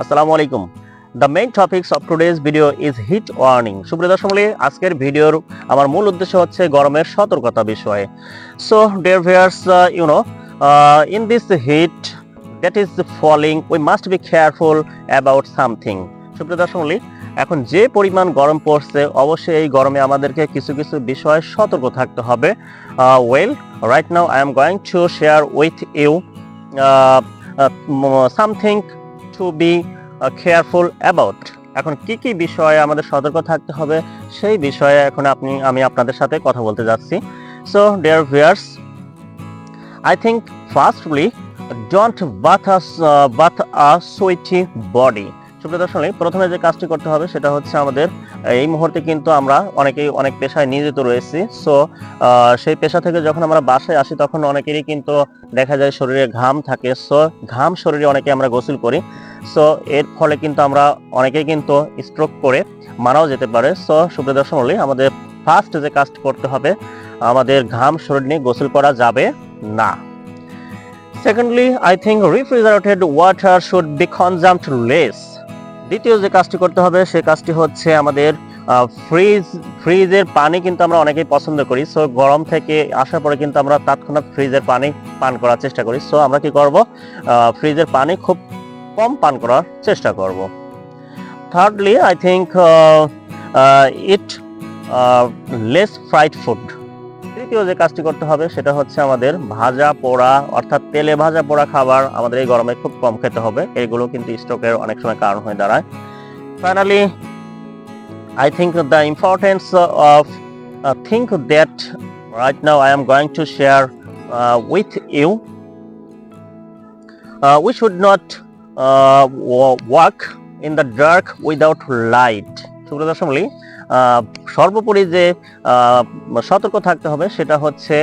আসসালামু আলাইকুম। The main topics of today's video is heat warning. সুপ্রিয় দর্শক মণ্ডলী, আজকের ভিডিওর আমার মূল উদ্দেশ্য হচ্ছে গরমের সতর্কতা বিষয়ে। So dear viewers, in this heat that is falling, we must be careful about something. সুপ্রিয় দর্শক মণ্ডলী, এখন যে পরিমাণ গরম পড়ছে, অবশ্যই এই গরমে আমাদেরকে কিছু কিছু বিষয়ে সতর্ক থাকতে হবে। Right now I am going to share with you something to be careful about. এখন কি কি বিষয়ে আমাদের সতর্ক থাকতে হবে সেই বিষয়ে এখন আমি আপনাদের সাথে কথা বলতে যাচ্ছি। So dear viewers, I think firstly don't bath a sweaty body. সুপ্রিয় দর্শক, প্রথমে যে কাজটি করতে হবে সেটা হচ্ছে আমাদের এই মুহূর্তে কিন্তু আমরা অনেকেই অনেক পেশায় নিয়োজিত রয়েছি। সো সেই পেশা থেকে যখন আমরা বাসায় আসি তখন অনেকেরই কিন্তু দেখা যায় শরীরে ঘাম থাকে। সো ঘাম শরীরে অনেকে আমরা গোসল করি। সো এর ফলে কিন্তু আমরা অনেকেই কিন্তু স্ট্রোক করে মারাও যেতে পারে। সো সুপ্রিয় দর্শক মণ্ডলী, আমাদের ফার্স্ট যে কাজটি করতে হবে, আমাদের ঘাম শরীর নিয়ে গোসল করা যাবে না। Secondly, I think refrigerated water should be consumed less. দ্বিতীয় যে কাজটি করতে হবে সে কাজটি হচ্ছে আমাদের ফ্রিজের পানি কিন্তু আমরা অনেকেই পছন্দ করি। সো গরম থেকে আসার পরে কিন্তু আমরা তৎক্ষণাৎ ফ্রিজের পানি পান করার চেষ্টা করি। সো আমরা কি করব, ফ্রিজের পানি খুব কম পান করার চেষ্টা করব। Thirdly, I think it less fried food. তৃতীয় যে কাজটি করতে হবে সেটা হচ্ছে আমাদের ভাজা পোড়া, অর্থাৎ তেলে ভাজা পোড়া খাবার আমাদের এই গরমে খুব কম খেতে হবে। এগুলো কিন্তু স্ট্রোকের অনেক সময় কারণ হয়ে দাঁড়ায়। Finally, I think the importance of think that right now I am going to share with you. We should not walk in the dark without light. সুপ্রিয় দর্শক মণ্ডলী, সর্বোপরি যে সতর্ক থাকতে হবে সেটা হচ্ছে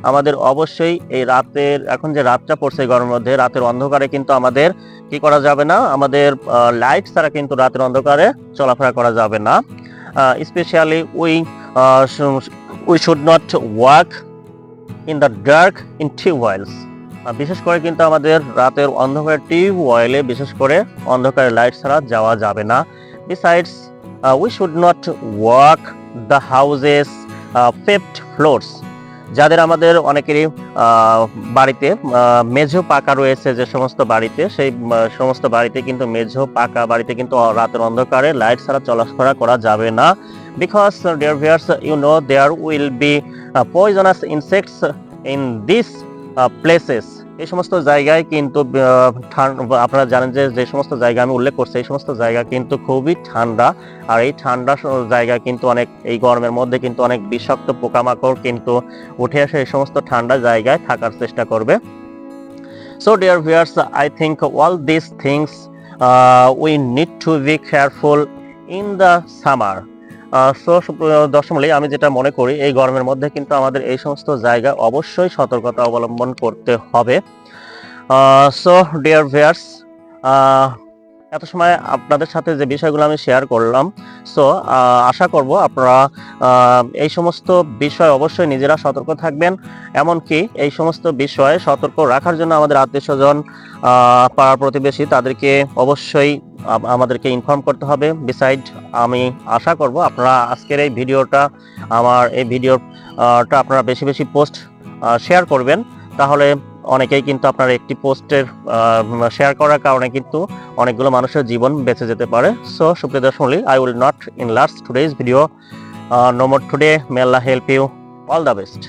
আমাদের অবশ্যই এই রাতের, এখন যে রাতটা পড়ছে গরমের মধ্যে, রাতের অন্ধকারে কিন্তু আমাদের কি করা যাবে না, আমাদের লাইট ছাড়া কিন্তু রাতের অন্ধকারে চলাফেরা করা যাবে না। Especially we should not walk in the dark in tube wells. বিশেষ করে কিন্তু আমাদের রাতের অন্ধকারে টিউবওয়েলে বিশেষ করে অন্ধকারে লাইট ছাড়া যাওয়া যাবে না। Besides, we should not walk the houses fifth floors. যাদের আমাদের অনেকেরই বাড়িতে মেঝো পাকা রয়েছে, যে সমস্ত বাড়িতে, সেই সমস্ত বাড়িতে কিন্তু মেঝো পাকা বাড়িতে কিন্তু রাতের অন্ধকারে লাইট ছাড়া চলাফেরা করা যাবে না। Because dear viewers, you know there will be poisonous insects in this places. এই সমস্ত জায়গায় কিন্তু আপনারা জানেন যে সমস্ত জায়গা আমি উল্লেখ করছি, এই সমস্ত জায়গা কিন্তু খুবই ঠান্ডা। আর এই ঠান্ডা জায়গা কিন্তু অনেক, এই গরমের মধ্যে কিন্তু অনেক বিষাক্ত পোকামাকড় কিন্তু উঠে আসে এই সমস্ত ঠান্ডা জায়গায় থাকার চেষ্টা করবে। So dear viewers, I think all this things we need to be careful in the summer. So দর্শক মণ্ডলী, আমি যেটা মনে করি এই গরমের মধ্যে কিন্তু আমাদের এই সমস্ত জায়গায় অবশ্যই সতর্কতা অবলম্বন করতে হবে। সো ডিয়ার ভিউয়ার্স, এত সময় আপনাদের সাথে যে বিষয়গুলো আমি শেয়ার করলাম, সো আশা করব আপনারা এই সমস্ত বিষয় অবশ্যই নিজেরা সতর্ক থাকবেন। এমনকি এই সমস্ত বিষয়ে সতর্ক রাখার জন্য আমাদের আত্মীয়স্বজন, পাড়ার প্রতিবেশী, তাদেরকে অবশ্যই আমাদেরকে ইনফর্ম করতে হবে। বিসাইড, আমি আশা করব আপনারা আজকের এই ভিডিওটা, আমার এই ভিডিওটা আপনারা বেশি বেশি পোস্ট শেয়ার করবেন। তাহলে অনেকেই কিন্তু আপনার একটি পোস্টের শেয়ার করার কারণে কিন্তু অনেকগুলো মানুষের জীবন বেঁচে যেতে পারে। সো সুপ্রিয় দর্শক মণ্ডলী, I will not enlarge today's video no more today. May Allah help you. All the best.